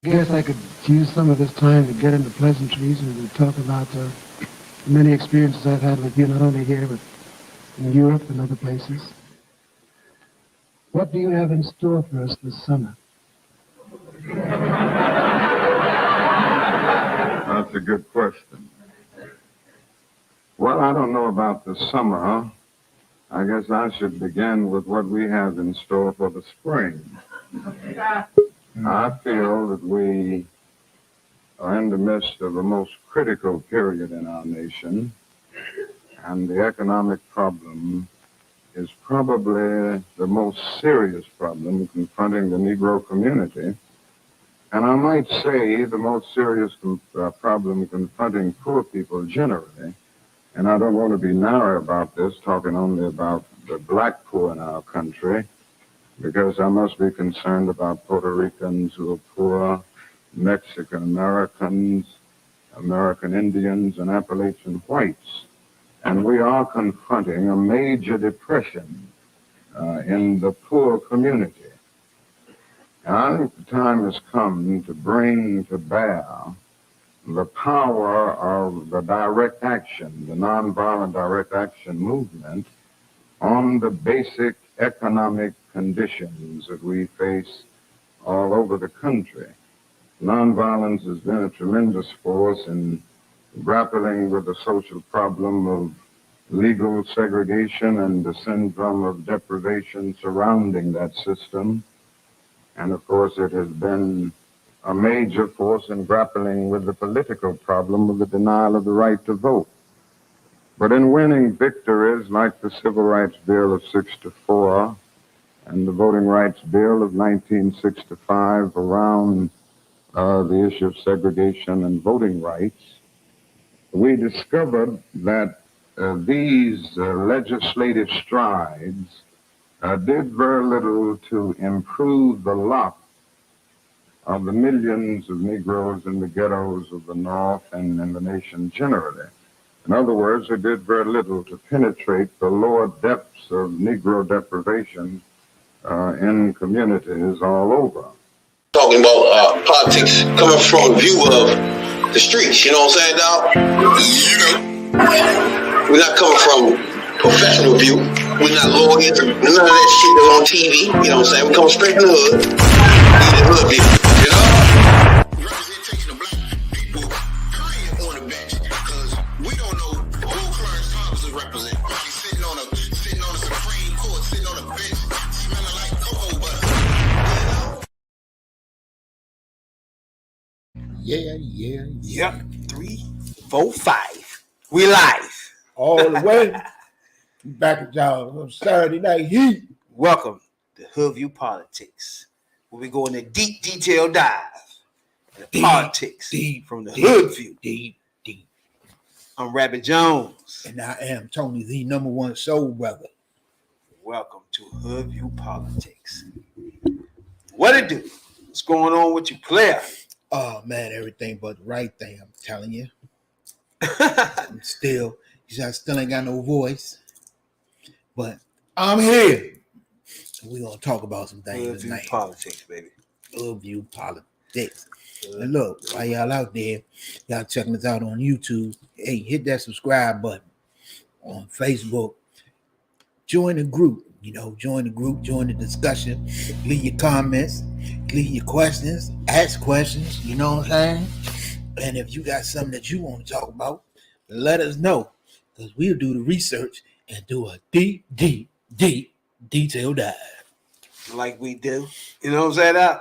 guess I could use some of this time to get into pleasantries and to talk about many experiences I've had with you, not only here, but in Europe and other places. What do you have in store for us this summer? That's a good question. Well, I don't know about the summer. I guess I should begin with what we have in store for the spring. I feel that we are in the midst of a most critical period in our nation, and the economic problem is probably the most serious problem confronting the Negro community. And I might say the most serious problem confronting poor people generally. And I don't want to be narrow about this, talking only about the black poor in our country, because I must be concerned about Puerto Ricans who are poor, Mexican Americans, American Indians, and Appalachian whites. And we are confronting a major depression in the poor community. And I think the time has come to bring to bear the power of the direct action, the nonviolent direct action movement on the basic economic conditions that we face all over the country. Nonviolence has been a tremendous force in grappling with the social problem of legal segregation and the syndrome of deprivation surrounding that system. And of course, it has been a major force in grappling with the political problem of the denial of the right to vote. But in winning victories like the Civil Rights Bill of '64 and the Voting Rights Bill of 1965 around the issue of segregation and voting rights, we discovered that these legislative strides did very little to improve the lot of the millions of Negroes in the ghettos of the North and in the nation generally. In other words, it did very little to penetrate the lower depths of Negro deprivation in communities all over. Talking about politics coming from a view of the streets, you know what I'm saying, dog? We're not coming from professional view. We're not lawyers, none of that shit that's on TV, you know what I'm saying? We come straight from the hood, the hood view, you know? Representation of black people, period, on the bench, because we don't know who Clarence Thomas is representing. He's sitting on a Supreme Court, sitting on a bench, smelling like cocoa butter. Yep. 3, 4, 5. We live. All the way. Back at y'all on Saturday Night Heat. Welcome to Hoodview Politics, where we go in a deep detail dive into politics from the hood view. Deep. I'm Rabbit Jones. And I am Tony, the #1 soul brother. Welcome to Hoodview Politics. What it do? What's going on with you, player? Oh man, everything but the right thing, I'm telling you. I'm still ain't got no voice. But I'm here. We're gonna talk about some things tonight. Hoodview Politics, baby. Hoodview Politics. And look, while y'all out there, y'all checking us out on YouTube. Hey, hit that subscribe button on Facebook. Join the group, join the discussion. Leave your comments, leave your questions, ask questions, you know what I'm saying? And if you got something that you want to talk about, let us know, because we'll do the research and do a deep detail dive. Like we do. You know what I'm saying?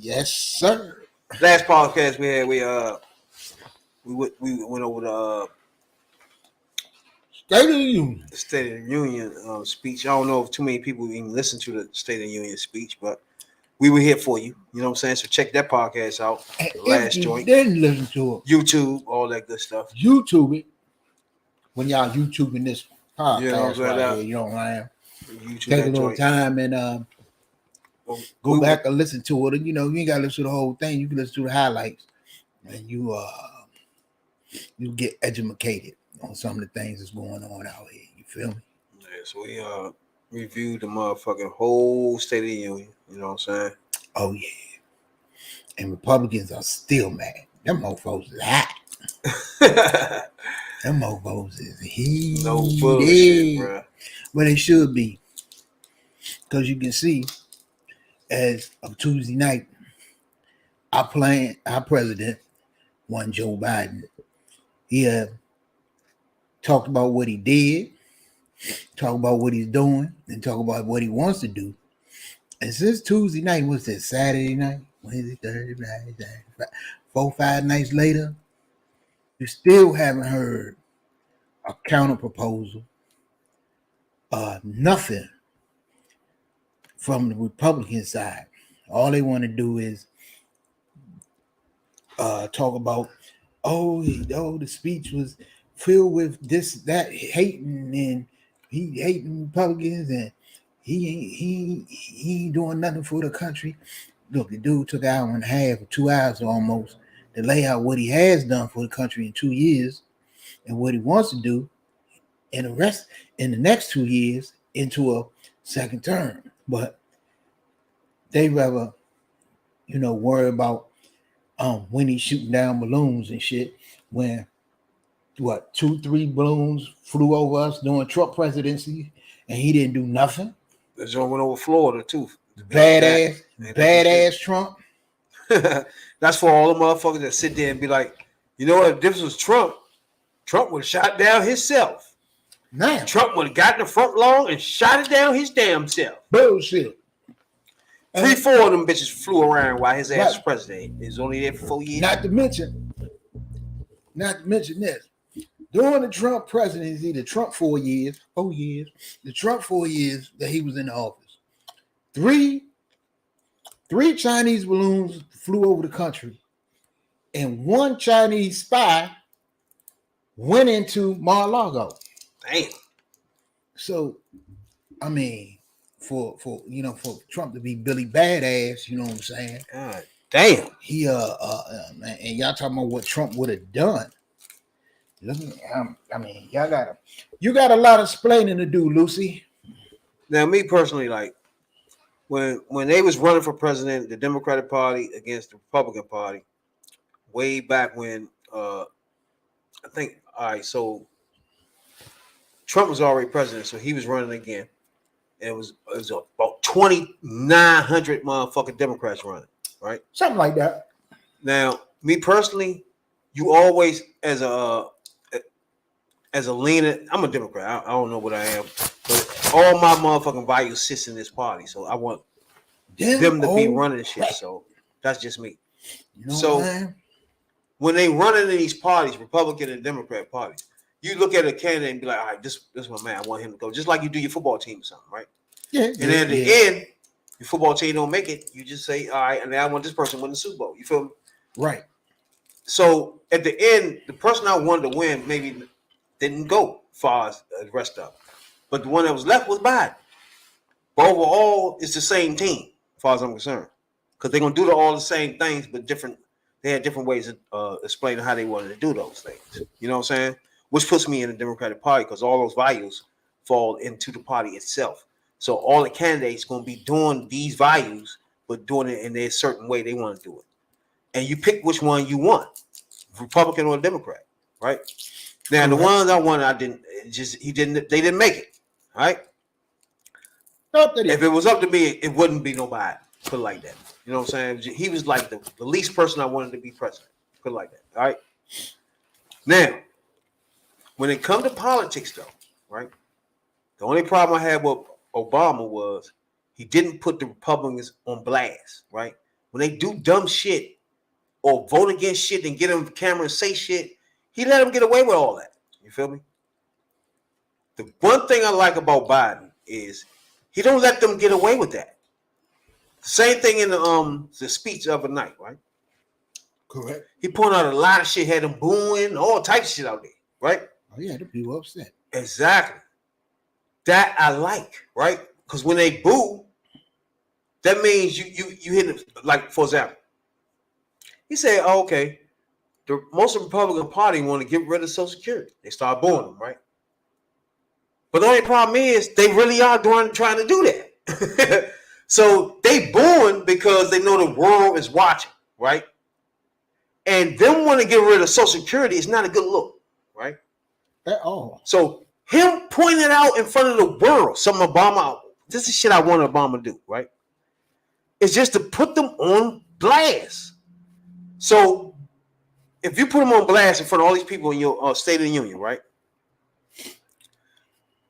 Yes, sir. Last podcast we had, we went over the State of the Union. The State of the Union speech. I don't know if too many people even listen to the State of the Union speech, but we were here for you. You know what I'm saying? So check that podcast out. And the last if you joint. didn't listen to it, YouTube, all that good stuff. YouTube it. When y'all YouTubing this podcast, you know what I'm here, you know what I mean? Take a little time and go back and listen to it. And you ain't gotta listen to the whole thing. You can listen to the highlights, and you get educated on some of the things that's going on out here. You feel me? Yeah, so we reviewed the motherfucking whole State of the Union. You know what I'm saying? Oh yeah. and Republicans are still mad. Them mofos is hot. Them mofos is heated. No bullshit, bro. But they should be. Because you can see, as of Tuesday night, our president, one Joe Biden, he talked about what he did, talk about what he's doing, and talk about what he wants to do. And since Tuesday night, what's that, Saturday night? Wednesday, Thursday, Friday, Saturday, 4-5 nights later, you still haven't heard a counter proposal, nothing from the Republican side. All they want to do is talk about, the speech was filled with this, that, hating, and he hating Republicans, and he ain't doing nothing for the country. Look, the dude took an hour and a half or 2 hours almost to lay out what he has done for the country in 2 years and what he wants to do in the next 2 years into a second term. But they rather, worry about when he's shooting down balloons and shit, when 2-3 balloons flew over us during Trump presidency and he didn't do nothing. This one went over Florida too. Badass Trump. That's for all the motherfuckers that sit there and be like, you know what, if this was Trump would have shot down himself. Now Trump would have gotten the front lawn and shot it down his damn self. Bullshit. 3-4 of them bitches flew around while his ass was president. He was only there for 4 years. Not to mention this. During the Trump presidency, the Trump 4 years, the Trump 4 years that he was in the office, three Chinese balloons flew over the country, and one Chinese spy went into Mar-a-Lago. Damn. So, I mean, for Trump to be Billy Badass, you know what I'm saying? God damn. He man, and y'all talking about what Trump would have done. I mean, you got a lot of explaining to do, Lucy. Now, me personally, like when they was running for president, the Democratic Party against the Republican Party, way back when, I think, all right, so Trump was already president, so he was running again. And it was about 2,900 motherfucking Democrats running, right? Something like that. Now, me personally, you always as a leaner, I'm a Democrat. I don't know what I am, but all my motherfucking values sits in this party. So I want them to be running shit. So that's just me. So when they running in these parties, Republican and Democrat parties, you look at a candidate and be like, all right, this is my man. I want him to go. Just like you do your football team or something, right? Yeah. And then at the end, your football team don't make it. You just say, all right, and now I want this person to win the Super Bowl. You feel me? Right. So at the end, the person I wanted to win maybe didn't go far as the rest of them. But the one that was left was Biden. But overall, it's the same team, as far as I'm concerned. Because they're going to do all the same things, but different. They had different ways of explaining how they wanted to do those things. You know what I'm saying? Which puts me in the Democratic Party because all those values fall into the party itself. So all the candidates going to be doing these values, but doing it in their certain way they want to do it. And you pick which one you want, Republican or Democrat, right? Now, the ones I wanted, they didn't make it, all right? If it was up to me, it wouldn't be nobody, put it like that. You know what I'm saying? He was like the least person I wanted to be president, put it like that, all right? Now, when it comes to politics, though, right? The only problem I had with Obama was he didn't put the Republicans on blast, right? When they do dumb shit or vote against shit and get on camera and say shit, he let them get away with all that. You feel me? The one thing I like about Biden is he don't let them get away with that. Same thing in the speech the other night, right? Correct. He pointed out a lot of shit, had them booing, all types of shit out there, right? Oh yeah, the people upset. Exactly. That I like, right? Because when they boo, that means you hit them. Like, for example, he said, oh, okay, most of the Republican Party want to get rid of Social Security. They start booing them, right? But the only problem is they really are trying to do that. So they booing because they know the world is watching. right? And them want to get rid of Social Security is not a good look, right? At all. So him pointing out in front of the world, some Obama, this is shit I want Obama to do, right? It's just to put them on blast. So if you put them on blast in front of all these people in your State of the Union, right?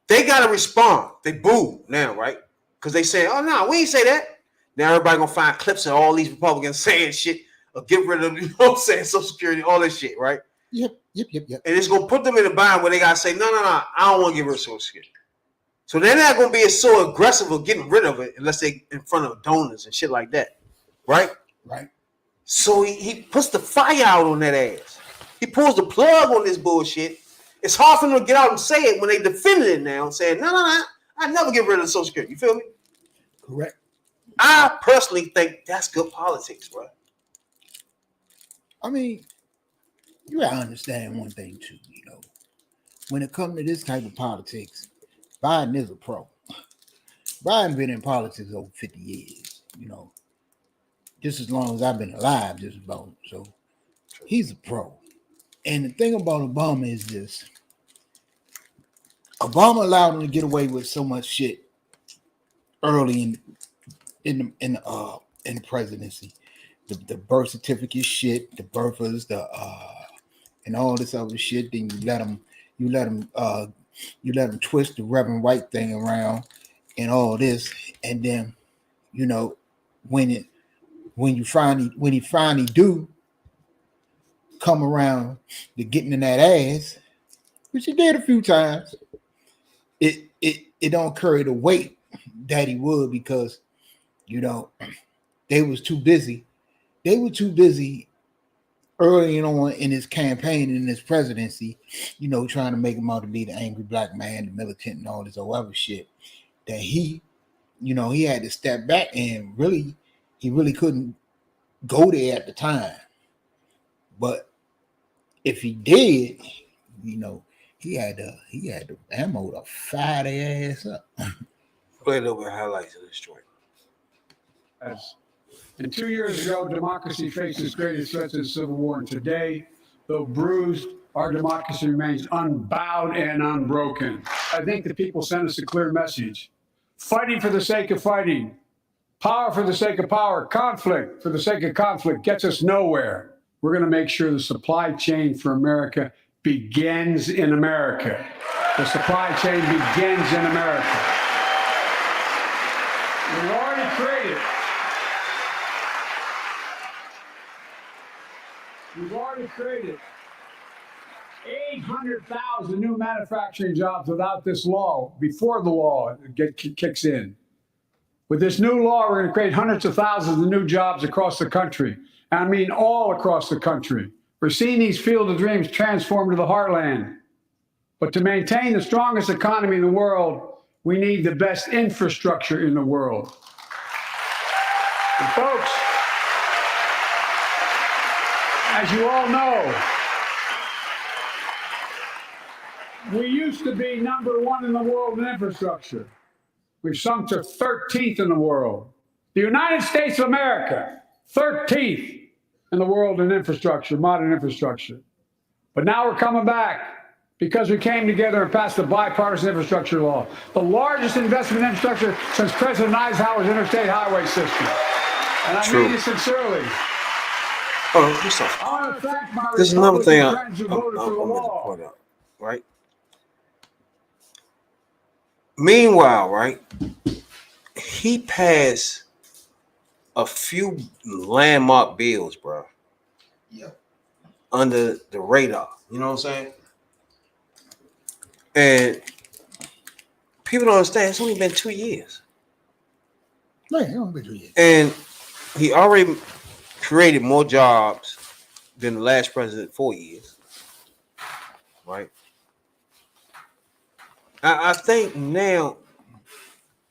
They got to respond. They boo now, right? Because they say, oh, no, we ain't say that. Now everybody going to find clips of all these Republicans saying shit or get rid of, you know what I'm saying, Social Security, all this shit, right? Yep. And it's going to put them in a bind where they got to say, no, I don't want to get rid of Social Security. So they're not going to be so aggressive of getting rid of it unless they in front of donors and shit like that, right? Right. So he puts the fire out on that ass. He pulls the plug on this bullshit. It's hard for them to get out and say it when they defended it now and saying, no, I never get rid of the Social Security. You feel me? Correct. I personally think that's good politics, bro. I mean, you gotta understand one thing too, you know. When it comes to this type of politics, Biden is a pro. Biden been in politics over 50 years, you know. Just as long as I've been alive, just about. So he's a pro. And the thing about Obama is this. Obama allowed him to get away with so much shit early in the presidency. The birth certificate shit, the birthers, and all this other shit. Then you let him twist the Reverend White thing around and all this, and then you know when he finally do come around to getting in that ass, which he did a few times, it don't carry the weight that he would because you know they were too busy early on in his campaign and his presidency, you know, trying to make him out to be the angry black man, the militant, and all this other shit. That he had to step back and he really couldn't go there at the time. But if he did, you know, he had the ammo to fire their ass up. Play a little bit of highlights of this joint. And 2 years ago, democracy faced its greatest threat to the Civil War. And today, though bruised, our democracy remains unbowed and unbroken. I think the people sent us a clear message. Fighting for the sake of fighting, power for the sake of power, conflict for the sake of conflict gets us nowhere. We're going to make sure the supply chain for America begins in America. The supply chain begins in America. We've already created. We've already created 800,000 new manufacturing jobs without this law, before the law kicks in. With this new law, we're going to create hundreds of thousands of new jobs across the country. And I mean all across the country. We're seeing these field of dreams transform to the heartland. But to maintain the strongest economy in the world, we need the best infrastructure in the world. And folks, as you all know, we used to be #1 in the world in infrastructure. We've sunk to 13th in the world. The United States of America, 13th in the world in infrastructure, modern infrastructure. But now we're coming back because we came together and passed the bipartisan infrastructure law, the largest investment in infrastructure since President Eisenhower's interstate highway system. And I mean it sincerely. Oh, what's up? I want to thank my There's another thing I'm friends who voted for the going to law. point out, right? Meanwhile, right, he passed a few landmark bills, bro. Yep. Under the radar. You know what I'm saying? And people don't understand. It's only been 2 years. Right, it'll be 2 years. And he already created more jobs than the last president 4 years. Right? I think now,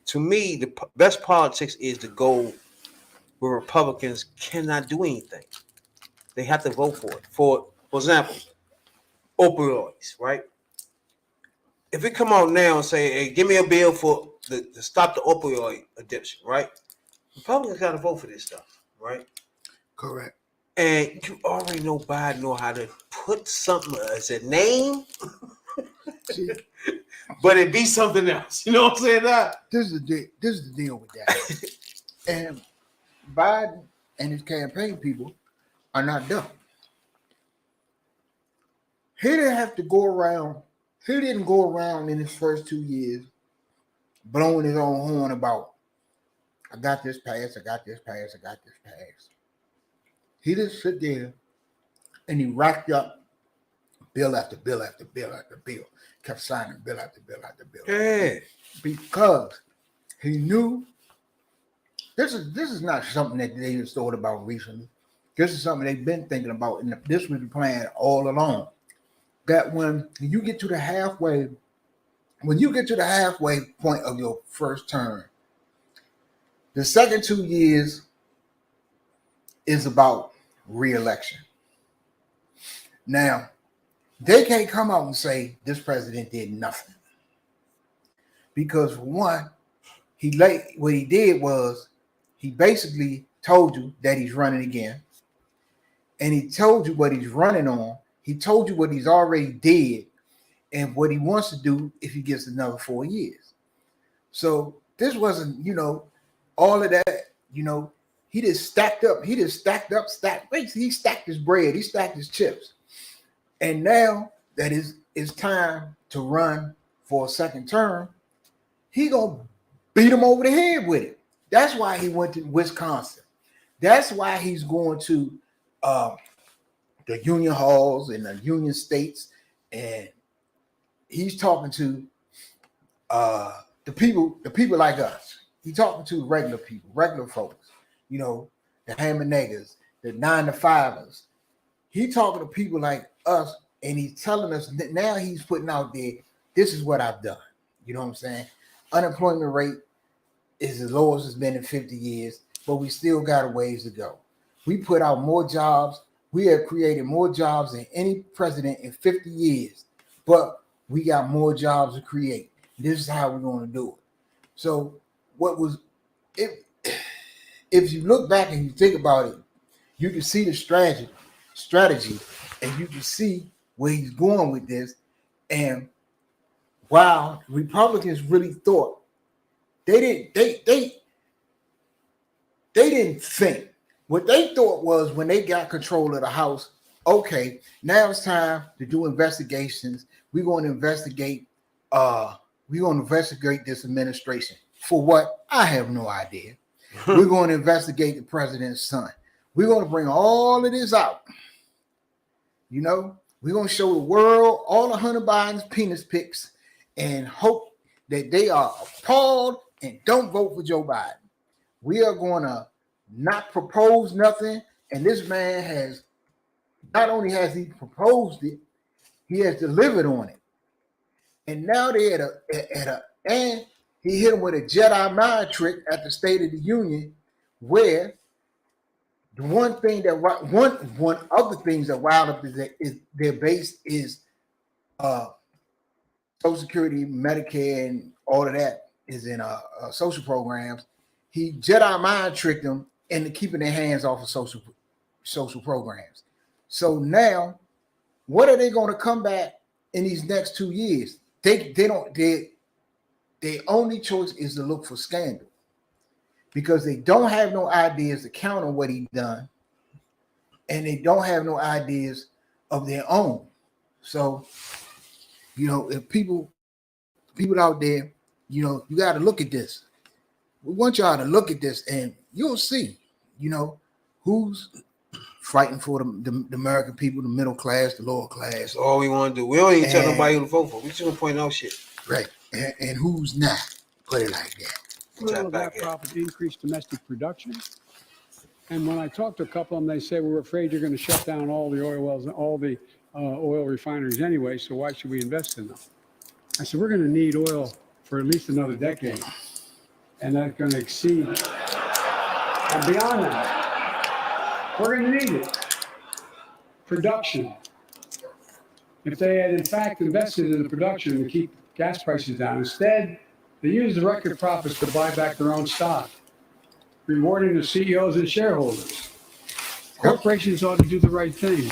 to me, the best politics is to go where Republicans cannot do anything. They have to vote for it. For example, opioids, right? If we come out now and say, hey, give me a bill to stop the opioid addiction, right? Republicans got to vote for this stuff, right? Correct. And you already know Biden know how to put something as a name, See, but it be something else. You know what I'm saying? this is the deal with that. And Biden and his campaign people are not dumb. He didn't have to go around. He didn't go around in his first 2 years blowing his own horn about, I got this passed, I got this passed, I got this passed. He just sit there and he racked up bill after bill after bill after bill, kept signing bill after bill after bill. Yeah. Because he knew this is not something that they just thought about recently. This is something they've been thinking about, and this was the plan all along. That when you get to the halfway point of your first term, the second 2 years is about re-election. Now, they can't come out and say this president did nothing. Because for one, what he did was he basically told you that he's running again. And he told you what he's running on. He told you what he's already did and what he wants to do if he gets another 4 years. So this wasn't, all of that, he just stacked up. He stacked his bread. He stacked his chips. And now that it's time to run for a second term, he gonna beat him over the head with it. That's why he went to Wisconsin. That's why he's going to the union halls and the union states, and he's talking to the people like us. He's talking to regular people, regular folks, the ham and niggas, the 9-to-5ers. He's talking to people like us, and he's telling us that now he's putting out there, this is what I've done. You know what I'm saying? Unemployment rate is as low as it's been in 50 years, but we still got a ways to go. We put out more jobs. We have created more jobs than any president in 50 years, but we got more jobs to create. This is how we're going to do it. So if you look back and you think about it, you can see the strategy, and you can see where he's going with this. And while Republicans really thought, they didn't think. What they thought was when they got control of the House, okay, now it's time to do investigations. We're going to investigate this administration. For what? I have no idea. We're going to investigate the president's son. We're going to bring all of this out. We're going to show the world all of Hunter Biden's penis pics and hope that they are appalled and don't vote for Joe Biden. We are going to not propose nothing. And this man has, not only has he proposed it, he has delivered on it. And now they're and he hit him with a Jedi mind trick at the State of the Union, where the one of the things that riled up is their base is Social Security, Medicare, and all of that is in social programs. He Jedi mind tricked them into keeping their hands off of social programs. So now, what are they going to come back in these next 2 years? Their only choice is to look for scandal, because they don't have no ideas to counter what he done, and they don't have no ideas of their own. So, if people out there, you got to look at this. We want y'all to look at this, and you'll see, who's fighting for the American people, the middle class, the lower class. That's all we want to do. We don't even tell nobody who to vote for. We just want to point out shit. Right. And who's not. Put it like that. Little of that profit increased domestic production. And when I talked to a couple of them, they say, we're afraid you're going to shut down all the oil wells and all the oil refineries anyway, so why should we invest in them? I said, we're going to need oil for at least another decade. And that's going to exceed. And beyond that, we're going to need it. Production. If they had, in fact, invested in the production to keep gas prices down, instead, they used the record profits to buy back their own stock, rewarding the CEOs and shareholders. Corporations ought to do the right thing.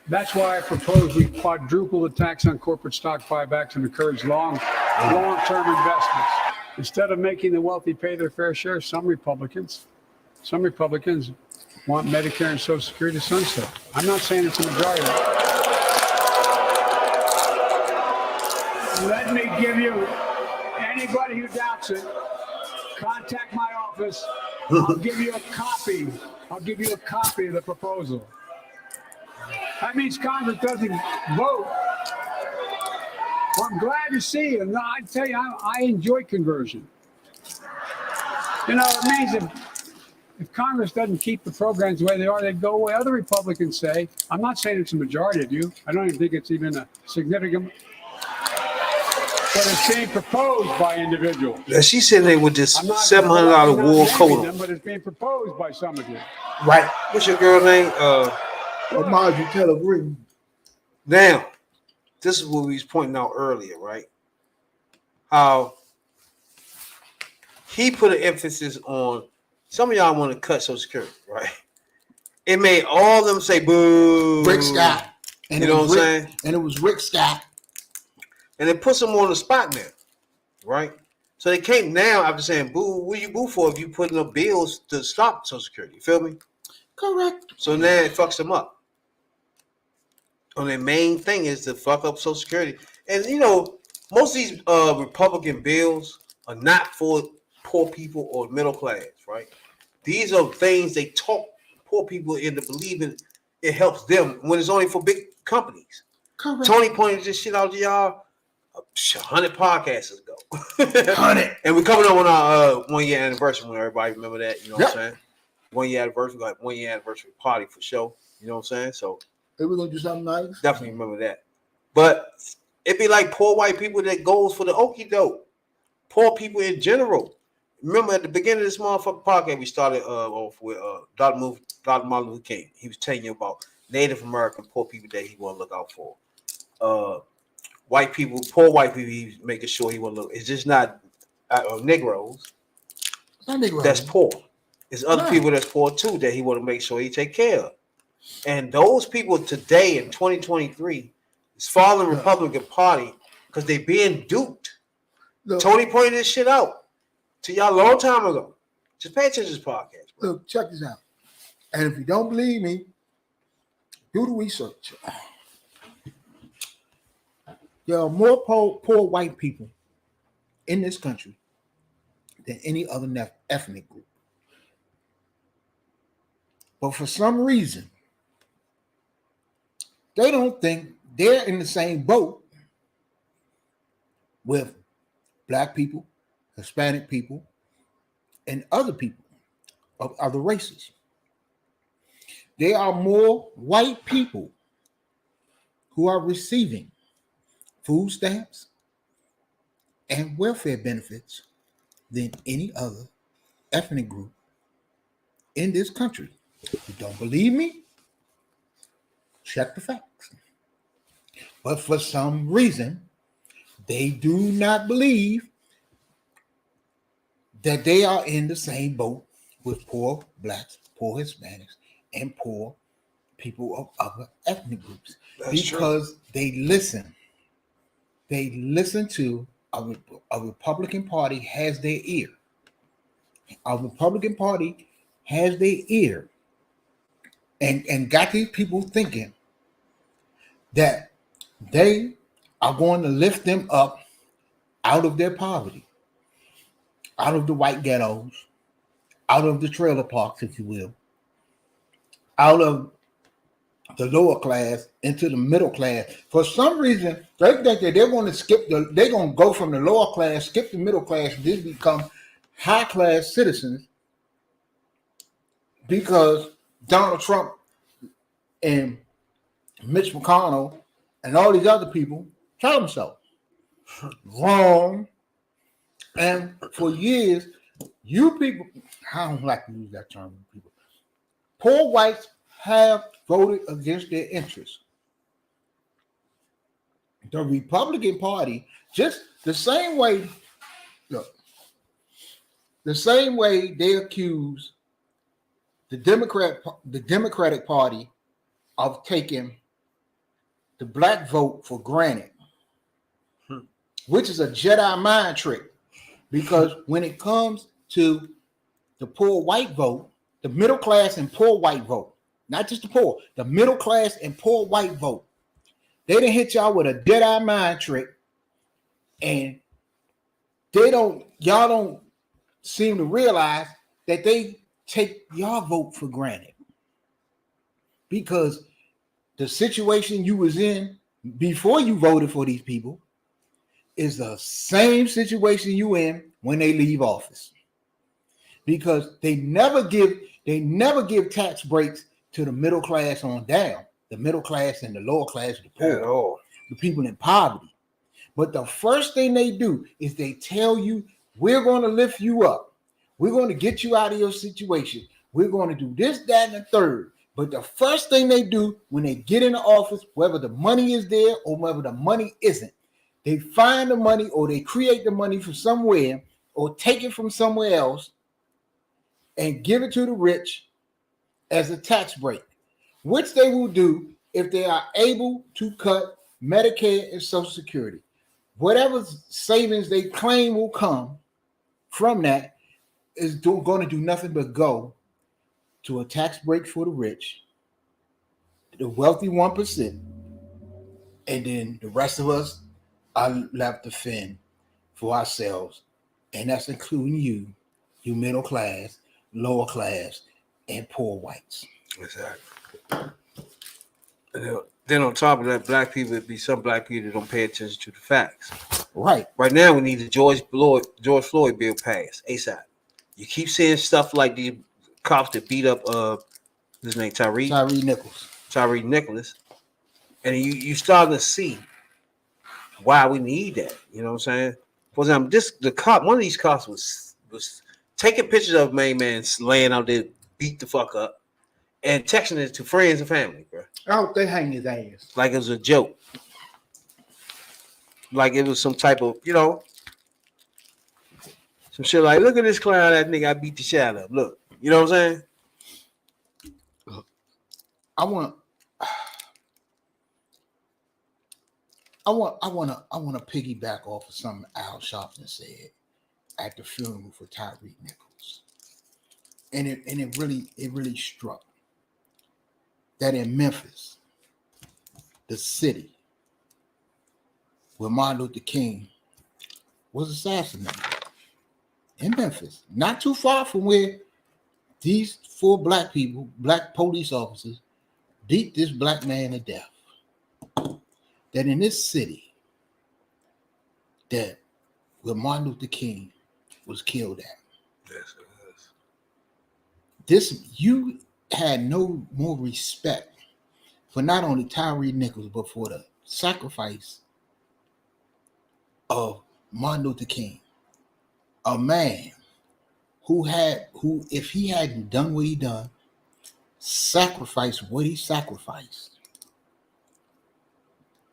That's why I propose we quadruple the tax on corporate stock buybacks and encourage long-term investments. Instead of making the wealthy pay their fair share, some Republicans want Medicare and Social Security to sunset. I'm not saying it's a majority. Let me give you, anybody who doubts it, contact my office. I'll give you a copy. I'll give you a copy of the proposal. That means Congress doesn't vote. Well, I'm glad to see you. No, I tell you, I enjoy conversion. You know, it means if Congress doesn't keep the programs the way they are, they'd go away. Other Republicans say, I'm not saying it's a majority of you. I don't even think it's even a significant, but it's being proposed by individuals. Now, she said they with this $700 war coat on. But it's being proposed by some of you. Right. What's your girl name? Marjorie Taylor Greene. Now, this is what we was pointing out earlier, right? How he put an emphasis on some of y'all want to cut Social Security, right? It made all of them say boo. Rick Scott. And you know what I'm saying? And it was Rick Scott. And it puts them on the spot now, right? So they can't now after saying boo, what you boo for if you putting up bills to stop Social Security? You feel me? Correct. So now it fucks them up. And their main thing is to fuck up Social Security. And you know, most of these Republican bills are not for poor people or middle class, right? These are things they talk poor people into believing it helps them when it's only for big companies. Correct. Tony pointed this shit out to y'all 100 podcasts ago. 100. And we're coming up on our 1 year anniversary when everybody remember that, you know what I'm saying? 1 year anniversary, we got 1 year anniversary party for sure. You know what I'm saying? So Hey, we're gonna do something nice. definitely remember that. But it be like poor white people that goes for the okie doke. Poor people in general. Remember at the beginning of this motherfucking podcast, we started off with Dr. Martin Luther King. He was telling you about Native American poor people that he want to look out for. White people, poor white people, he's making sure he want to look. It's just not Negroes. It's not Negro. That's poor. It's other Right. people that's poor too that he want to make sure he take care of. And those people today in 2023 is following the Republican Party because they being duped. Look, Tony pointed this shit out to y'all a long time ago. Just pay attention to this podcast, bro. look, check this out. And if you don't believe me, do the research. There are more poor white people in this country than any other ethnic group. But for some reason, they don't think they're in the same boat with Black people, Hispanic people, and other people of other races. There are more white people who are receiving food stamps and welfare benefits than any other ethnic group in this country. If you don't believe me, check the facts. But for some reason, they do not believe that they are in the same boat with poor Blacks, poor Hispanics, and poor people of other ethnic groups. That's because true. they listen. They listen to a Republican Party has their ear. A Republican Party has their ear and got these people thinking that they are going to lift them up out of their poverty, out of the white ghettos, out of the trailer parks, if you will, out of the lower class into the middle class. For some reason, they think that they're going to go from the lower class, skip the middle class, and then become high class citizens because Donald Trump and Mitch McConnell and all these other people tell them so. Wrong. And for years, you people, I don't like to use that term, people. Poor whites have voted against their interests. The Republican Party, just the same way, look, the same way they accuse the Democratic Party of taking the black vote for granted, which is a Jedi mind trick. Because when it comes to the poor white vote, the middle class and poor white vote, not just the poor, the middle class and poor white vote, they done hit y'all with a dead-eye mind trick, and y'all don't seem to realize that they take y'all vote for granted. Because the situation you was in before you voted for these people is the same situation you in when they leave office. Because they never give tax breaks to the middle class on down, the middle class and the lower class, the poor, the people in poverty. But the first thing they do is they tell you, we're going to lift you up. We're going to get you out of your situation. We're going to do this, that, and the third. But the first thing they do when they get in the office, whether the money is there or whether the money isn't, they find the money or they create the money from somewhere or take it from somewhere else and give it to the rich as a tax break, which they will do if they are able to cut Medicare and Social Security. Whatever savings they claim will come from that is going to do nothing but go to a tax break for the rich, the wealthy 1%, and then the rest of us are left to fend for ourselves, and that's including you middle class, lower class, and poor whites. Exactly. And then on top of that, black people, it'd be some black people that don't pay attention to the facts. Right. Right now, we need the George Floyd bill passed ASAP. You keep seeing stuff like the cops that beat up his name Tyre Nicholas, and you starting to see why we need that. You know what I'm saying? For example, one of these cops was taking pictures of main man laying out there beat the fuck up and texting it to friends and family, bro. I hope they hang his ass. Like it was a joke. Like it was some type of, some shit like, look at this clown, that nigga, I beat the shit out of. Look, you know what I'm saying? I want to piggyback off of something Al Sharpton said at the funeral for Tyre Nichols, and it really struck that in Memphis, the city where Martin Luther King was assassinated, in Memphis, not too far from where these 4 black police officers beat this black man to death. That in this city, that where Martin Luther King was killed at, Yes, it is. this you had no more respect for not only Tyre Nichols but for the sacrifice of Martin Luther King, a man who if he hadn't done what he done, sacrificed what he sacrificed,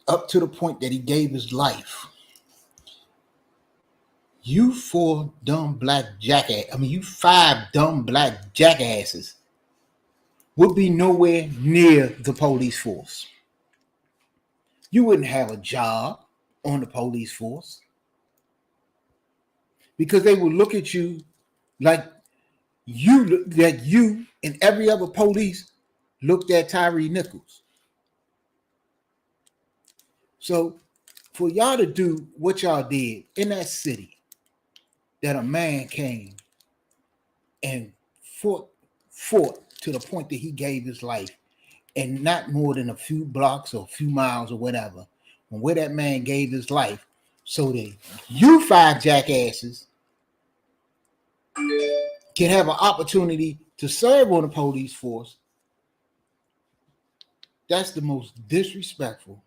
up to the point that he gave his life. You 5 dumb black jackasses would be nowhere near the police force. You wouldn't have a job on the police force because they would look at you like you and every other police looked at Tyre Nichols. So for y'all to do what y'all did in that city, that a man came and fought to the point that he gave his life, and not more than a few blocks or a few miles or whatever, from where that man gave his life, so that you 5 jackasses can have an opportunity to serve on the police force. That's the most disrespectful,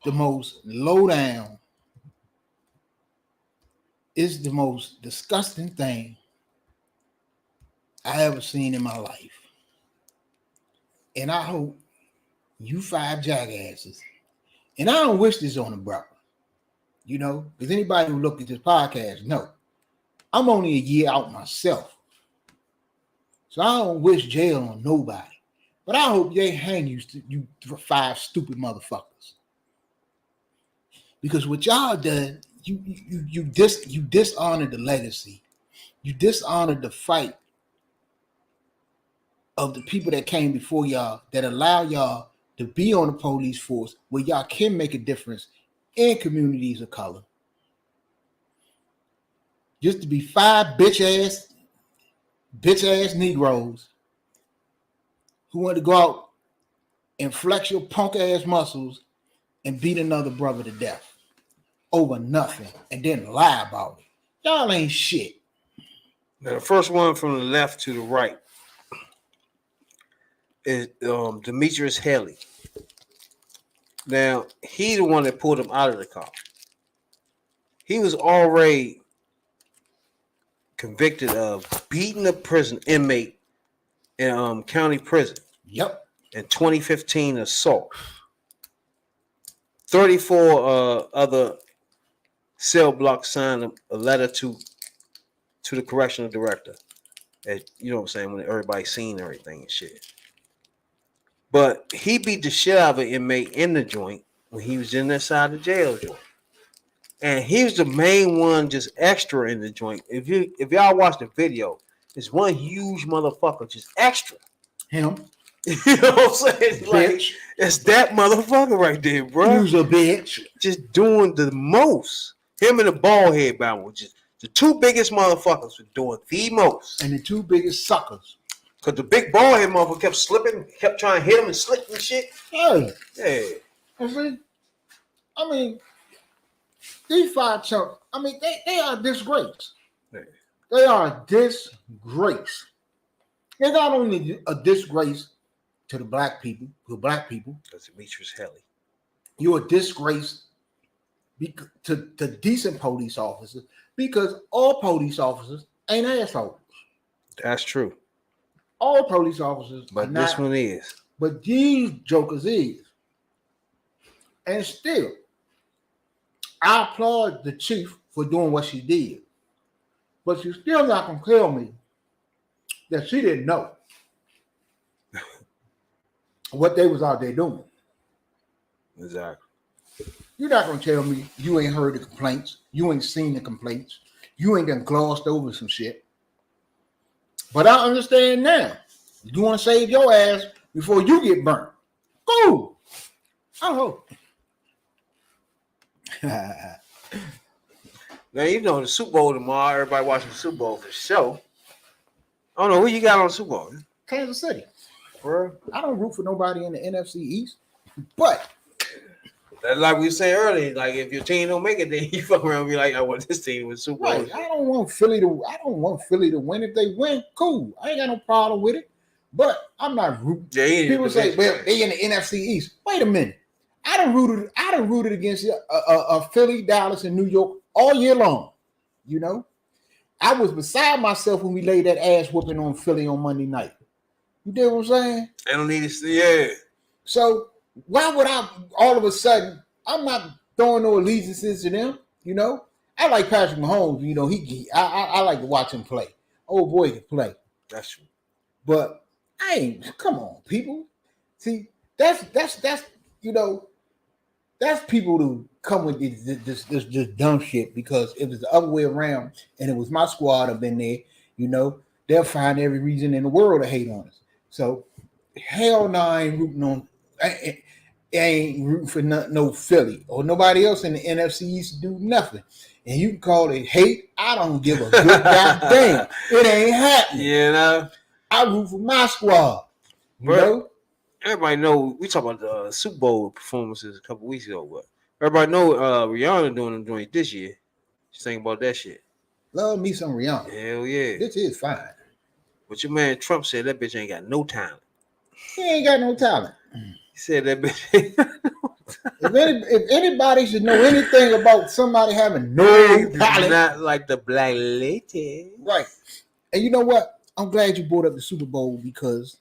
the most low down, is the most disgusting thing I ever seen in my life. And I hope you 5 jackasses, and I don't wish this on a brother, because anybody who looked at this podcast know I'm only a year out myself. So I don't wish jail on nobody. But I hope they hang you 5 stupid motherfuckers. Because what y'all done, you dishonored the legacy. You dishonored the fight of the people that came before y'all that allow y'all to be on the police force where y'all can make a difference in communities of color. Just to be 5 bitch ass Negroes who want to go out and flex your punk ass muscles and beat another brother to death over nothing and then lie about it. Y'all ain't shit. Now, the first one from the left to the right is Demetrius Haley. Now, he the one that pulled him out of the car. He was already convicted of beating a prison inmate in county prison. Yep. In 2015 assault. 34 other cell blocks signed a letter to the correctional director. You know what I'm saying, when everybody's seen everything and shit. But he beat the shit out of an inmate in the joint when he was in that side of the jail joint. And he was the main one just extra in the joint. If y'all watch the video, it's one huge motherfucker just extra. Him. You know what I'm saying? Bitch. Like, it's that motherfucker right there, bro. You's a bitch. Just doing the most. Him and the bald head bound were just the 2 biggest motherfuckers were doing the most. And the 2 biggest suckers. Cause the big bald head motherfucker kept slipping, kept trying to hit him and slip and shit. Hey. Yeah. I mean, these 5 chumps, they are a disgrace. Yeah. They are a disgrace. They're not only a disgrace to the black people, That's Demetrius Haley. you're a disgrace to decent police officers because all police officers ain't assholes. That's true. All police officers But are this not, one is. but these jokers is. And still, I applaud the chief for doing what she did. But you're still not going to tell me that she didn't know what they was out there doing. Exactly. You're not going to tell me you ain't heard the complaints. You ain't seen the complaints. You ain't done glossed over some shit. But I understand now. You want to save your ass before you get burnt. Cool. I hope. Now, you know, the Super Bowl tomorrow, everybody watching the Super Bowl for sure. I don't know who you got on the Super Bowl. Kansas City. Bro. I don't root for nobody in the NFC East, but Like we said earlier, like if your team don't make it, then you fuck around and be like, I want this team with Super Bowl. right, I don't want Philly to win. If they win, cool. I ain't got no problem with it. But I'm not rooting. Yeah, people say, well, they in the NFC East. Wait a minute. I done rooted against Philly, Dallas, and New York all year long. You know, I was beside myself when we laid that ass whooping on Philly on Monday night. You get what I'm saying? I don't need to see. Yeah. So why would I all of a sudden? I'm not throwing no allegiances to them. You know, I like Patrick Mahomes. You know, I like to watch him play. Old boy can play. That's true. But I ain't. Come on, people. See, that's you know, that's people who come with this dumb shit because it was the other way around and it was my squad up in there. You know, they'll find every reason in the world to hate on us. So hell no, I ain't rooting on. I ain't rooting for no Philly or nobody else in the NFC East to do nothing. And you can call it hate. I don't give a good goddamn. It ain't happening. You know, I root for my squad. You know? Everybody know we talk about the Super Bowl performances a couple weeks ago, but everybody know Rihanna doing them joints this year. Just think about that shit. Love me some Rihanna. Hell yeah. This is fine. But your man Trump said that bitch ain't got no talent. He ain't got no talent. He said that bitch ain't got no talent. If anybody should know anything about somebody having no talent, not like the black lady. Right. And you know what? I'm glad you brought up the Super Bowl because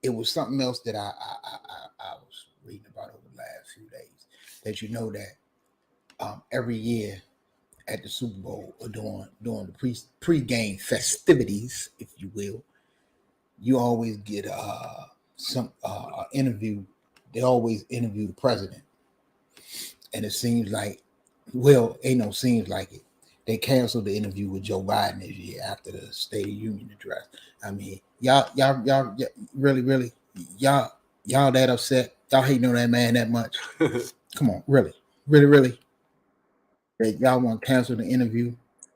it was something else that I was reading about over the last few days. That you know that every year at the Super Bowl or during the pre-game festivities, if you will, you always get some interview. They always interview the president, and it seems like, well, ain't no seems like it. They canceled the interview with Joe Biden this year after the State of Union address. I mean, y'all, really, y'all that upset? Y'all hating on that man that much? Come on, really, that y'all want to cancel the interview,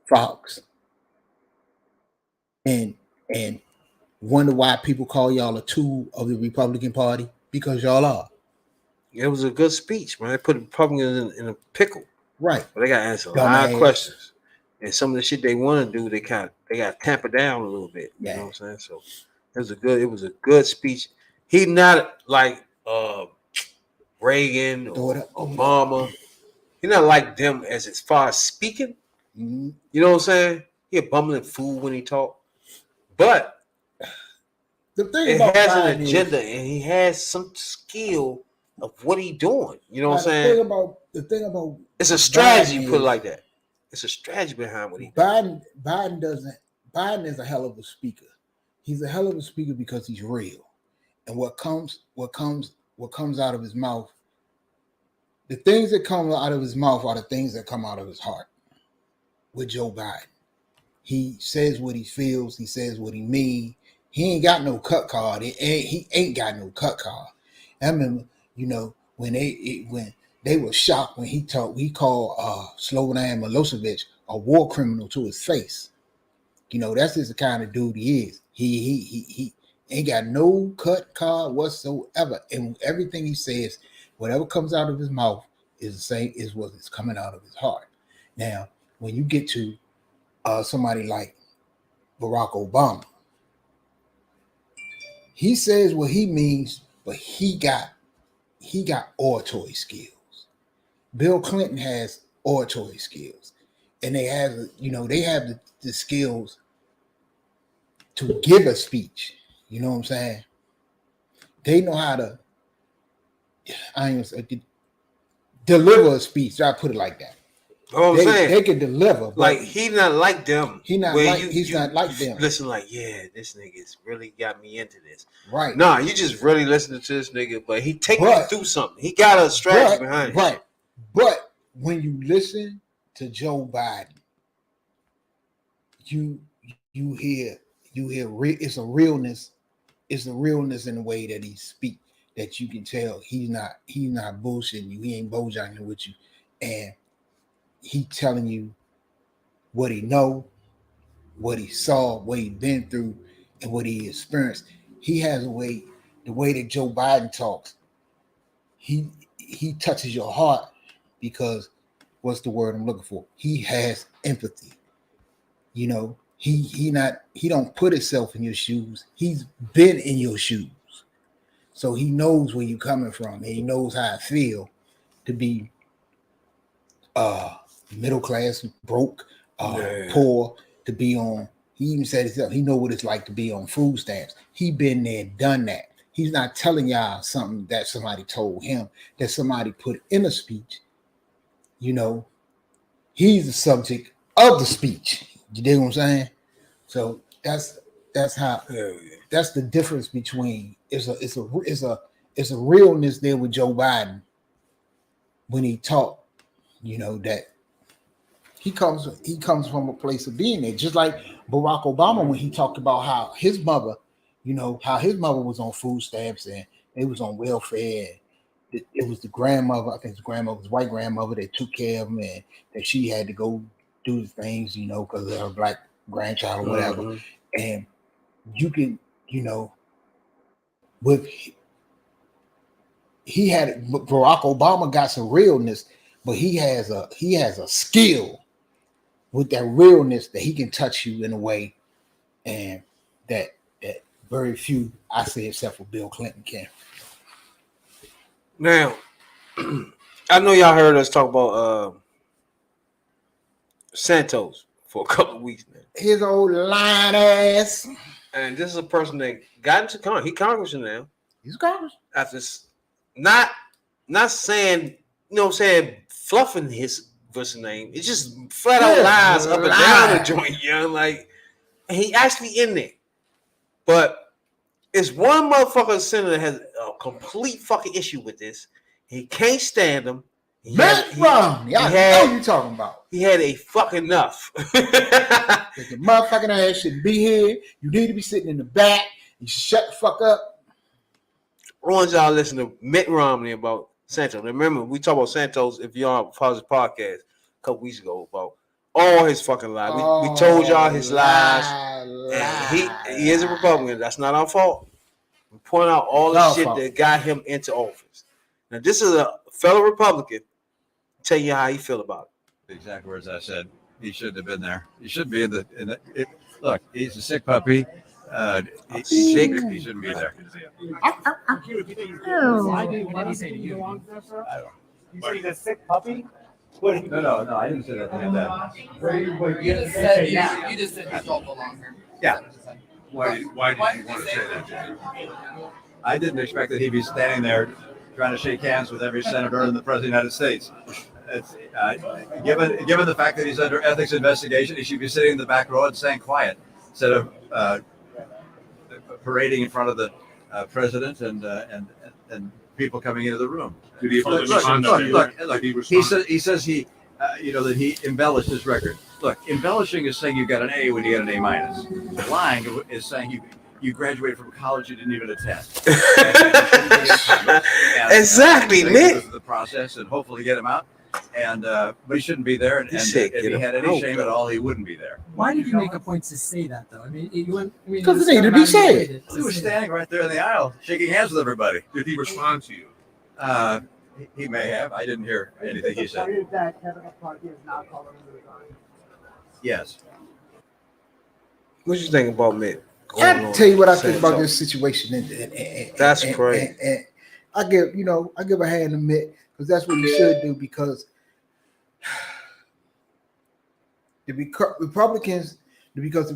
Fox, and wonder why people call y'all a tool of the Republican Party? Because y'all are. It was a good speech, man. They put the Republicans in a pickle. Right. But they got to answer a lot of questions. And some of the shit they want to do, they got to tamp it down a little bit. You know what I'm saying? So it was a good speech. He not like Reagan or Obama. He not like them as far as speaking. Mm-hmm. You know what I'm saying? He a bumbling fool when he talk. But the thing it about has Biden an agenda and he has some skill of what he doing. You know what I'm saying? The thing about it's a strategy, put it like that. It's a strategy behind what he Biden is a hell of a speaker. He's a hell of a speaker because he's real. And what comes out of his mouth, the things that come out of his mouth are the things that come out of his heart. With Joe Biden, he says what he feels, he says what he means. He ain't got no cut card. He ain't got no cut card. I remember, when they were shocked when he called Slobodan Milosevic a war criminal to his face. That's just the kind of dude he is. He ain't got no cut card whatsoever. And everything he says, whatever comes out of his mouth is the same as what is coming out of his heart. Now, when you get to somebody like Barack Obama, he says what he means, but he got oratory skills. Bill Clinton has oratory skills, and they have the skills to give a speech. You know what I'm saying? They know how to deliver a speech. I put it like that. I'm saying they can deliver. Like he not like them. He's not like them. Listen, like, yeah, this nigga's really got me into this. Right. Nah, you just really listening to this nigga, but he taking you through something. He got a strategy behind it. Right. But when you listen to Joe Biden, you hear it's a realness. It's a realness in the way that he speaks that you can tell he's not bullshitting you. He ain't bojangling with you, and he telling you what he know, what he saw, what he been through, and what he experienced. He has a way, the way that Joe Biden talks, he touches your heart because what's the word I'm looking for? He has empathy. He don't put himself in your shoes. He's been in your shoes. So he knows where you're coming from, and he knows how it feels to be middle class, broke, poor, to be on. He even said himself, he know what it's like to be on food stamps. He been there, done that. He's not telling y'all something that somebody told him, that somebody put in a speech. He's the subject of the speech. You dig what I'm saying? So that's how. That's the difference between it's a realness there with Joe Biden when he talk. That he comes from a place of being there, just like Barack Obama when he talked about how his mother was on food stamps and they was on welfare. It was the grandmother, I think his grandmother's white grandmother, that took care of him, and that she had to go do the things, because of her black grandchild or whatever. Mm-hmm. And you can, with Barack Obama got some realness, but he has a skill with that realness that he can touch you in a way, and that very few, I say, except for Bill Clinton, can. Now, I know y'all heard us talk about Santos for a couple of weeks now. His old lying ass. And this is a person that got into Congress. He congressman now. He's Congress. After not saying, fluffing his what's his name? It's just flat out lies up and down the joint, young. Like, and he actually in there. But it's one motherfucker senator that has a complete fucking issue with this. He can't stand him. Mitt Romney, I know you talking about. He had a fucking enough. That the motherfucking ass shouldn't be here. You need to be sitting in the back. You should shut the fuck up. I want y'all to listen to Mitt Romney about Santos. Remember, we talked about Santos, if y'all follow his podcast a couple weeks ago, about all his fucking lies. We told y'all his lies. And he is a Republican. That's not our fault. We point out all the shit that got him into office. Now, this is a fellow Republican. Tell you how he feel about it. The exact words I said. He shouldn't have been there. He should be in the. Look, he's a sick puppy. He's sick. He shouldn't be there. Why did he say to you? I don't. You say he's a sick puppy? No, I didn't say that to him. You just said he don't belong here. Yeah. Why did you want to say that to him? I didn't expect that he'd be standing there trying to shake hands with every senator and the president of the United States. It's, given the fact that he's under ethics investigation, he should be sitting in the back row and staying quiet instead of parading in front of the president and people coming into the room. Look. He says he that he embellished his record. Look, embellishing is saying you got an A when you get an A minus. Lying is saying you graduated from college you didn't even attend. Exactly, Nick. The process and hopefully get him out. But he shouldn't be there. And if he had any shame at all, he wouldn't be there. Why did you make a point to say that, though? I mean, because it needed to be said. He was standing right there in the aisle, shaking hands with everybody. Did he respond to you? He may have. I didn't hear anything he said. Yes. What you think about Mitt? I'll tell you what I think about this situation. That's crazy. And I give a hand to Mitt because that's what he should do because the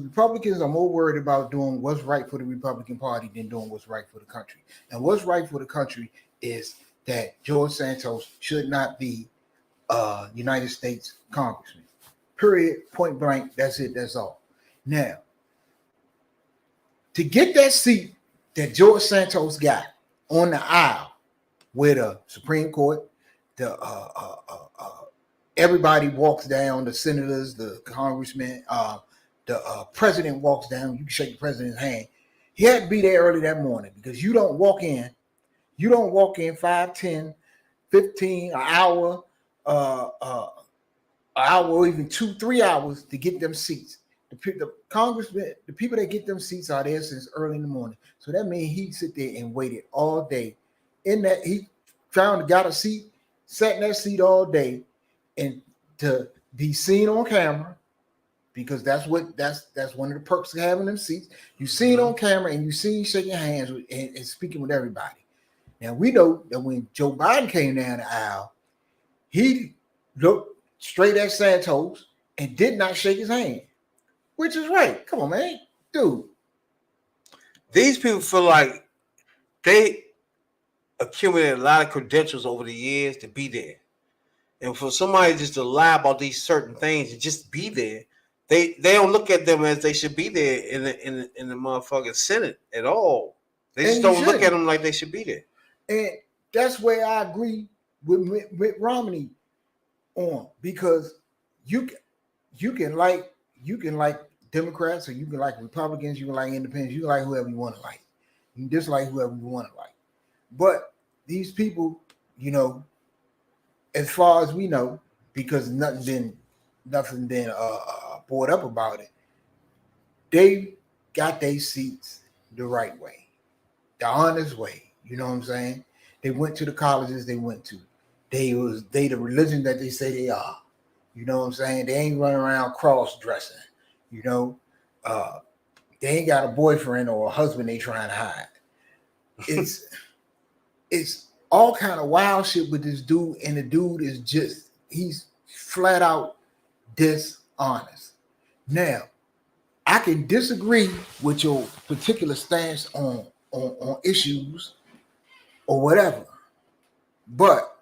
Republicans are more worried about doing what's right for the Republican Party than doing what's right for the country. And what's right for the country is that George Santos should not be United States Congressman. Period. Point blank. That's it. That's all. Now, to get that seat that George Santos got on the aisle where the Supreme Court, everybody walks down, the senators, the congressmen, the president walks down, you can shake the president's hand. He had to be there early that morning because you don't walk in 5, 10, 15, an hour, or even 2, 3 hours to get them seats. The congressmen, the people that get them seats are there since early in the morning. So that means he sit there and waited all day. In that he got a seat, sat in that seat all day, and to be seen on camera, because that's one of the perks of having them seats. You seen on camera and you seen shaking hands with, and speaking with everybody. Now we know that when Joe Biden came down the aisle, he looked straight at Santos and did not shake his hand. Which is right. Come on, man. Dude. These people feel like they accumulated a lot of credentials over the years to be there. And for somebody just to lie about these certain things and just be there, they don't look at them as they should be there in the motherfucking Senate at all. They just don't look at them like they should be there. And that's where I agree with Mitt Romney on, because you can like Democrats, or you can like Republicans, you can like independents, you can like whoever you want to like. You can dislike whoever you want to like. But these people, as far as we know, because nothing been brought up about it, they got their seats the right way, the honest way. You know what I'm saying? They went to the colleges they went to. They the religion that they say they are. You know what I'm saying? They ain't running around cross-dressing. They ain't got a boyfriend or a husband they trying to hide. It's all kind of wild shit with this dude, and the dude is he's flat out dishonest. Now, I can disagree with your particular stance on issues or whatever, but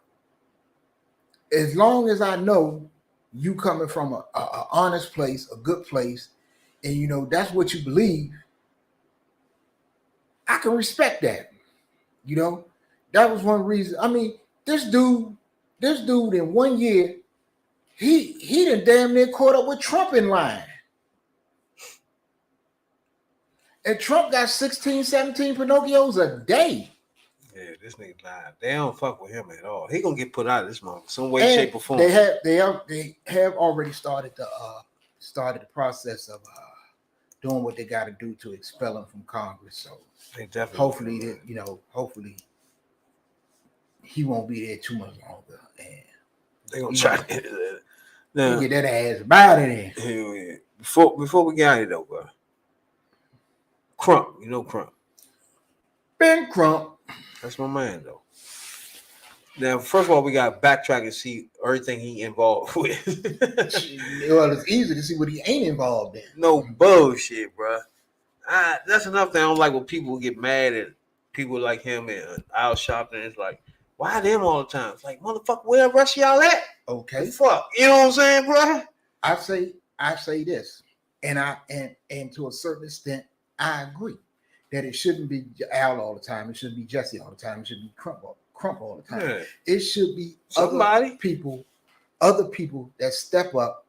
as long as I know you coming from a honest place, a good place, and you know that's what you believe, I can respect that. You know, that was one reason. I mean, this dude in 1 year, he done damn near caught up with Trump in line. And Trump got 16, 17 Pinocchios a day. Yeah, this nigga live. They don't fuck with him at all. He gonna get put out of this month, some way, And shape, or form. they have already started the process of doing what they got to do to expel him from Congress. So They definitely hopefully that hopefully he won't be there too much longer, and they gonna try to now, get that ass about it. hell yeah. Before we get out of here though, bro. Crump, you know Crump. Ben Crump. That's my man though. Now, first of all, we got to backtrack and see everything he involved with. Well, it's easy to see what he ain't involved in. No bullshit, bro. That's another thing I don't like when people get mad at people like him and Al Sharpton. It's like, why them all the time? It's like, motherfucker, where the rest of y'all at? Okay. The fuck, you know what I'm saying, bro? I say this, and to a certain extent, I agree that it shouldn't be Al all the time. It shouldn't be Jesse all the time. It should be Crump all the time. Yeah. It should be Somebody. other people that step up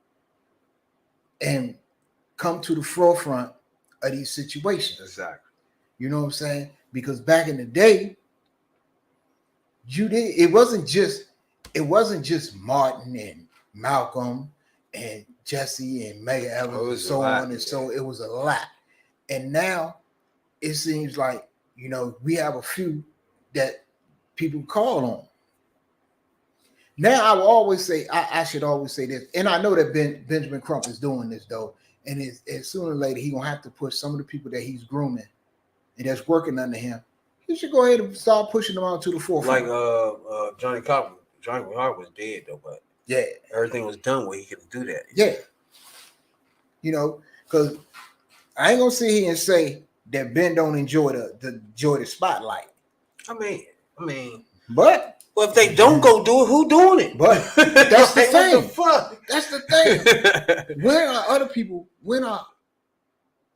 and come to the forefront of these situations. Exactly. You know what I'm saying? Because back in the day, it wasn't just Martin and Malcolm and Jesse and Medgar Evers and so on and so. It was a lot. And now it seems like, we have a few that people call on. Now I will always say, I should always say this, and I know that Benjamin Crump is doing this though, and sooner or later he gonna have to push some of the people that he's grooming and that's working under him. He should go ahead and start pushing them out to the forefront. Like Johnny Carter. Johnny Carter was dead though, but yeah, everything was done where he could do that. Yeah, because I ain't gonna sit here and say that Ben don't enjoy the spotlight. I mean, but if they don't go do it, who doing it? But that's the thing. What the fuck? That's the thing. Where are other people? When are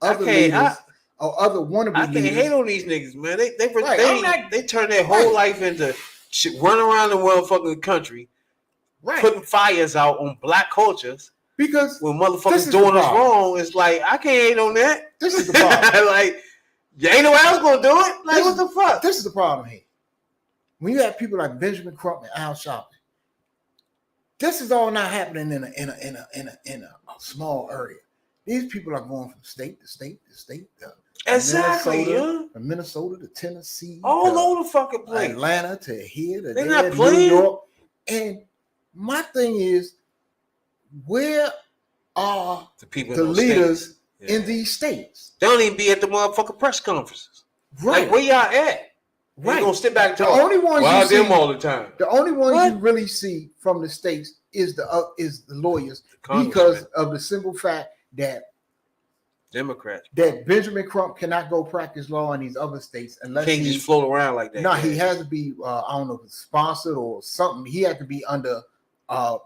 other leaders or other wannabe I leaders? can't hate on these niggas, man. They turn their whole life into shit, run around the motherfucking country, putting fires out on black cultures. Because when motherfuckers doing us wrong, it's like I can't hate on that. This is the problem. Like, you ain't nobody else gonna do it. Like, what the fuck? This is the problem here. When you have people like Benjamin Crump and Al Sharpton, this is all not happening in a small area. These people are going from state to state to state. Exactly, from Minnesota to Tennessee, all over the fucking place. Atlanta to here to they're there, not playing. New York. And my thing is, where are the people, the leaders in these states? They don't even be at the motherfucking press conferences. Right. Like, where y'all at? Right. You're gonna sit back and the talk. only ones you see them all the time. The only ones you really see from the states is the lawyers, because of the simple fact that Democrats, that Benjamin Crump cannot go practice law in these other states unless he just float around like that. No, he has to be I don't know if it's sponsored or something. He had to be under a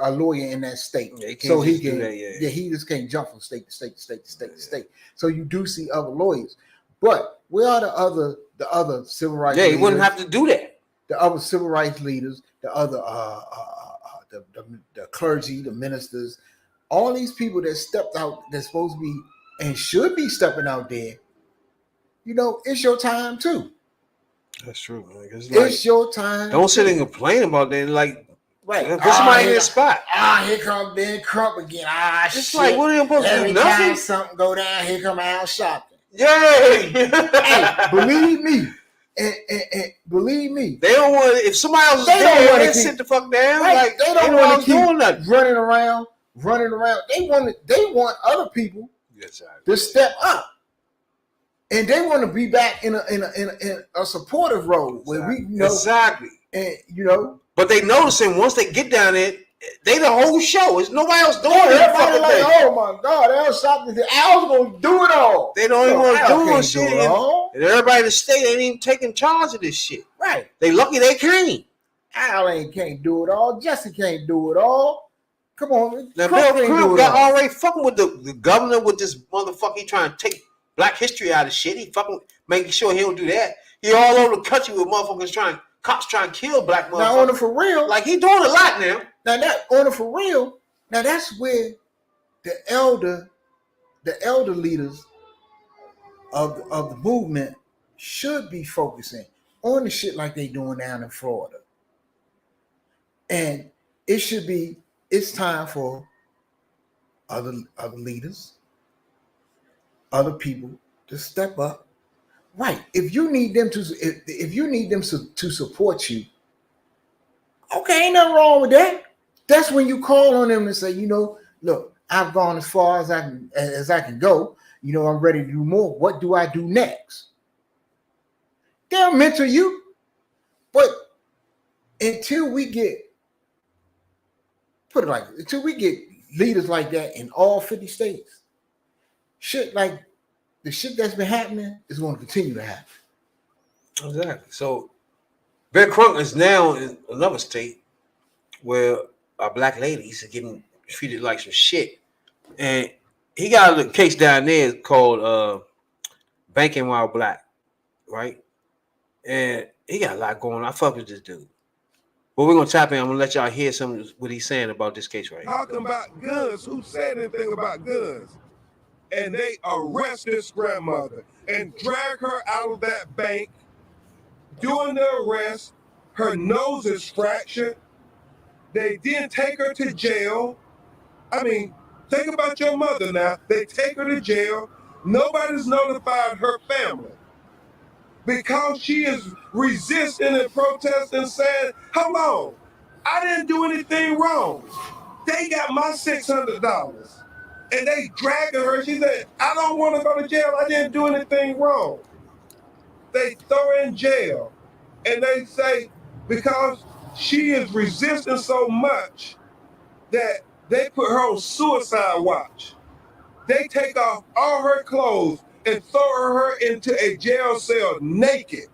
lawyer in that state, so he can. He just can't jump from state to state to state to state to state. So you do see other lawyers, but where are the other civil rights? Yeah, leaders, he wouldn't have to do that. The other civil rights leaders, the other the clergy, the ministers, all these people that stepped out, that's supposed to be and should be stepping out there. It's your time too. That's true, man. It's your time. Don't sit and complain about that. Like, right, put somebody in the spot. Here come Ben Crump again. It's shit. like, what are you supposed to do? Nothing. Something go down. Here come Al Sharpton. Yay! Hey, believe me. And believe me, they don't want. If somebody else is there, they sit the fuck down. Right, like they don't want to keep doing nothing. running around. They want other people to step up, and they want to be back in a supportive role where we exactly. And but they noticing once they get down there, they the whole show. There's nobody else doing it. Everybody like, oh my God, Al Sharpton, Al's gonna do it all. They don't even want to do it shit. And everybody in the state ain't even taking charge of this shit. Right. They lucky they came. Al can't do it all. Jesse can't do it all. Come on, Now Trump Bill can't do Crump it got all. already fucking with the governor with this motherfucker. He trying to take black history out of shit. He fucking making sure he don't do that. He all over the country with motherfuckers cops trying to kill black motherfuckers. Now on it for real, Like he doing a lot now. now that on it for real. Now that's where the elder leaders of the movement should be focusing on the shit like they doing down in Florida. And it's time for other leaders, other people to step up. Right. If you need them to support you, okay, ain't nothing wrong with that. That's when you call on them and say, look, I've gone as far as I can go. I'm ready to do more. What do I do next? They'll mentor you. But until we get leaders like that in all 50 states, shit like the shit that's been happening is going to continue to happen. Exactly. So Bill Crump is now in another state where a black lady is getting treated like some shit. And he got a case down there called Banking While Black, right? And he got a lot going on. I fuck with this dude. But we're gonna tap in. I'm gonna let y'all hear some of what he's saying about this case right here. Talking about guns. Who said anything about guns? And they arrest this grandmother and drag her out of that bank. During the arrest, her nose is fractured. They didn't take her to jail. I mean, think about your mother now. They take her to jail. Nobody's notified her family because she is resisting and protesting, saying, "Hold on, I didn't do anything wrong. They got my $600." And they dragging her. She said, "I don't want to go to jail. I didn't do anything wrong." They throw her in jail. And they say, because she is resisting so much that they put her on suicide watch. They take off all her clothes and throw her into a jail cell naked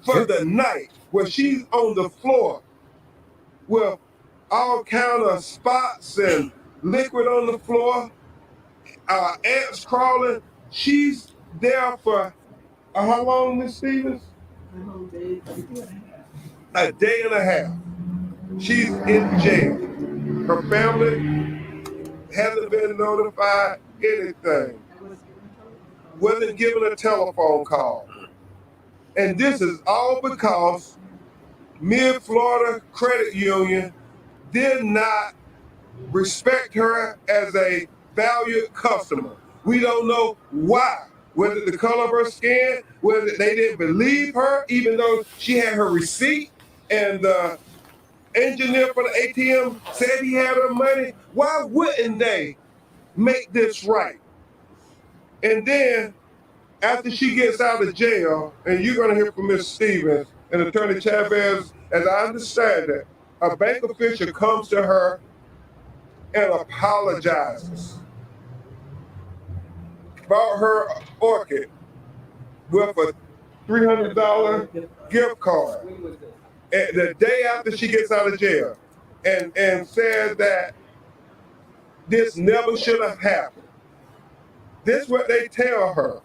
for the night, where she's on the floor with all kind of spots and liquid on the floor, ants crawling. She's there for how long, Miss Stevens? A day and a half. She's in jail. Her family hasn't been notified anything. Wasn't given a telephone call. And this is all because Mid-Florida Credit Union did not respect her as a valued customer. We don't know why. Whether the color of her skin, whether they didn't believe her, even though she had her receipt and the engineer for the ATM said he had her money. Why wouldn't they make this right? And then after she gets out of jail, and you're going to hear from Ms. Stevens and Attorney Chavez, as I understand it, a bank official comes to her and apologizes. Bought her orchid with a $300 gift card. And the day after she gets out of jail, and said that this never should have happened. This is what they tell her.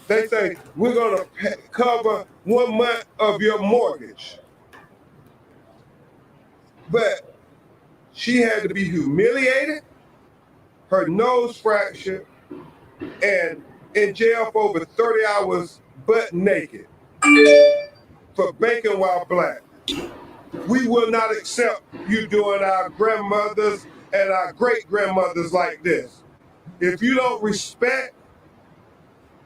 They say, we're going to cover 1 month of your mortgage. But she had to be humiliated, her nose fractured, and in jail for over 30 hours, butt naked, for banking while black. We will not accept you doing our grandmothers and our great-grandmothers like this. If you don't respect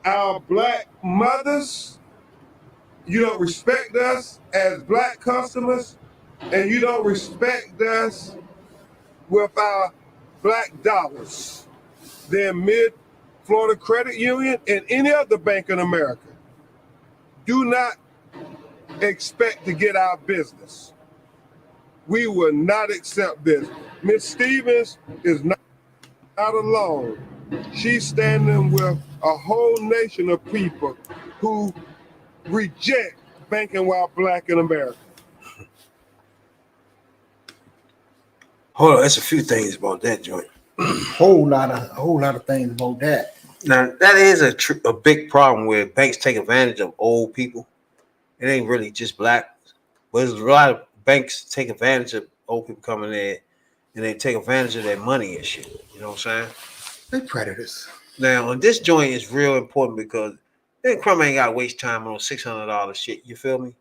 our black mothers, you don't respect us as black customers, and you don't respect us with our black dollars, then Mid-Florida Credit Union and any other bank in America do not expect to get our business. We will not accept this. Ms. Stevens is not alone. She's standing with a whole nation of people who reject banking while black in America. Hold on, there's a few things about that joint. A whole lot of things about that. Now that is a big problem where banks take advantage of old people. It ain't really just black, but there's a lot of banks take advantage of old people coming in, and they take advantage of their money and shit. You know what I'm saying? They predators. Now, on this joint is real important because Crumb ain't gotta waste time on $600 shit. You feel me?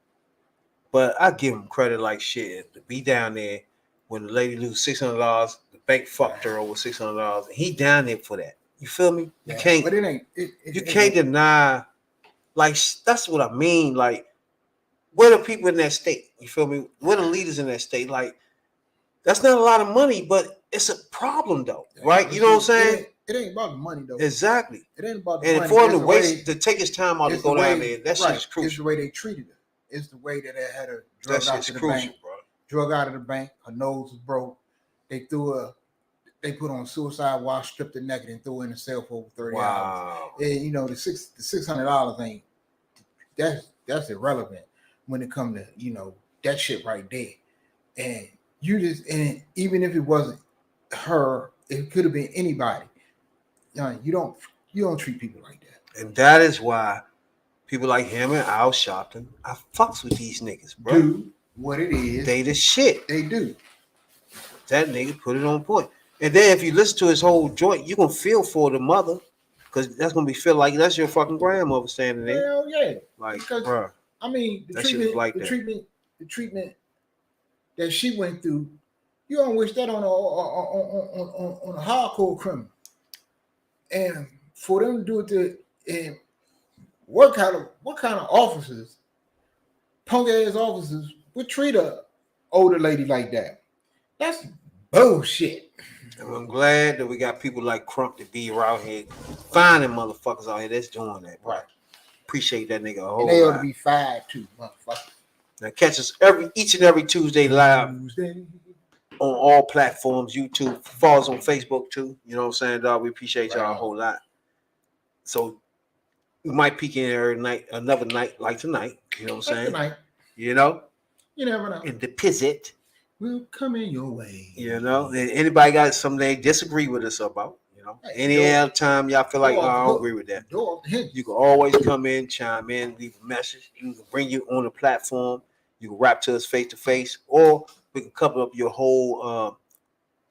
But I give him credit like shit to be down there when the lady lose $600. The bank fucked her over $600. And he down there for that. You feel me? You can't. But it ain't. You can't deny. Like that's what I mean. Like, where the people in that state? You feel me? Where the leaders in that state? Like, that's not a lot of money, but it's a problem though, right? You know what I'm saying? It ain't about the money though. Exactly. It ain't about the money. And for him to waste to take his time out to go down there, that shit is crucial. It's the way they treated her. It's the way that they had her drug out to the bank. Bro. Drug out of the bank. Her nose was broke. They put on suicide watch, stripped her naked, and threw her in a cell for over 30 hours. And you know the $600 ain't that's irrelevant when it comes to that shit right there. And even if it wasn't her, it could have been anybody. You don't treat people like that. And that is why people like him and Al Sharpton, I fucks with these niggas, bro. Do what it is. They the shit. They do. That nigga put it on point. And then if you listen to his whole joint, you gonna feel for the mother, because that's gonna feel like that's your fucking grandmother standing there. Hell yeah. Like, because, bro. I mean, the treatment that she went through, you don't wish that on a hardcore criminal. And for them to do it and what kind of officers, punk ass officers, would treat a older lady like that? That's bullshit. And I'm glad that we got people like Crump to be around here finding motherfuckers out here that's doing that, bro. Right. Appreciate that nigga a whole And they ought lot. to be fired too, motherfucker. Now catch us each and every Tuesday live on all platforms, YouTube, follow us on Facebook too. You know what I'm saying, dog? We appreciate y'all a whole lot. So we might peek in every night, another night like tonight. You know what I'm saying? Tonight. You know? You never know. In the pizzit. Will come in your way. You know? And anybody got something they disagree with us about, you know? Any other time y'all feel like, oh, I don't agree with that. You can always come in, chime in, leave a message. You can bring you on the platform. You can rap to us face to face, or we can cover up your whole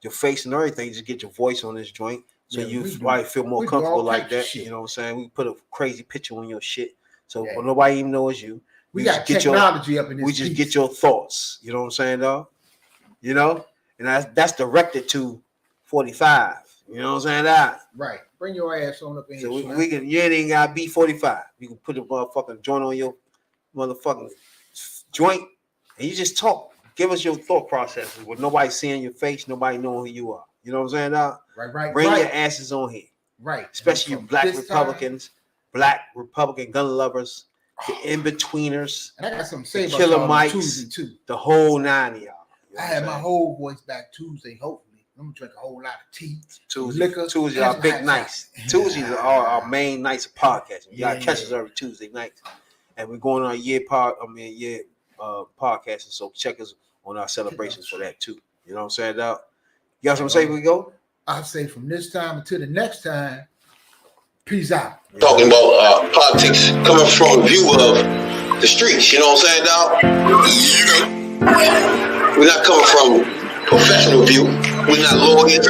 your face and everything. Just get your voice on this joint, so you might feel more comfortable like that. You know what I'm saying? We put a crazy picture on your shit, so nobody even knows you. We got technology up in this. We just get your thoughts. You know what I'm saying, dog? You know, and that's directed to 45. You know what I'm saying? That right. Bring your ass on up in so here. we can. You ain't got B45. You can put a motherfucking joint on your motherfucking joint, and you just talk. Give us your thought processes with nobody seeing your face, nobody knowing who you are. You know what I'm saying, dog? Right. Bring your asses on here. Right. Especially you black Republicans, black Republican gun lovers, the in-betweeners, and I got something to say the about Killer Mikes, Mikes, too. The whole nine of y'all. You know I had my whole voice back Tuesday, hopefully. I'm gonna drink a whole lot of tea. Tuesday are big nights. Tuesdays are our main nights of podcasting. Y'all catch us every Tuesday nights. And we're going on podcasting, so check us on our celebrations for that too. You know what I'm saying, dog? You got something to say we go? I say from this time until the next time, peace out. Talking about politics coming from a view of the streets, you know what I'm saying, dog? We're not coming from professional view. We're not lawyers.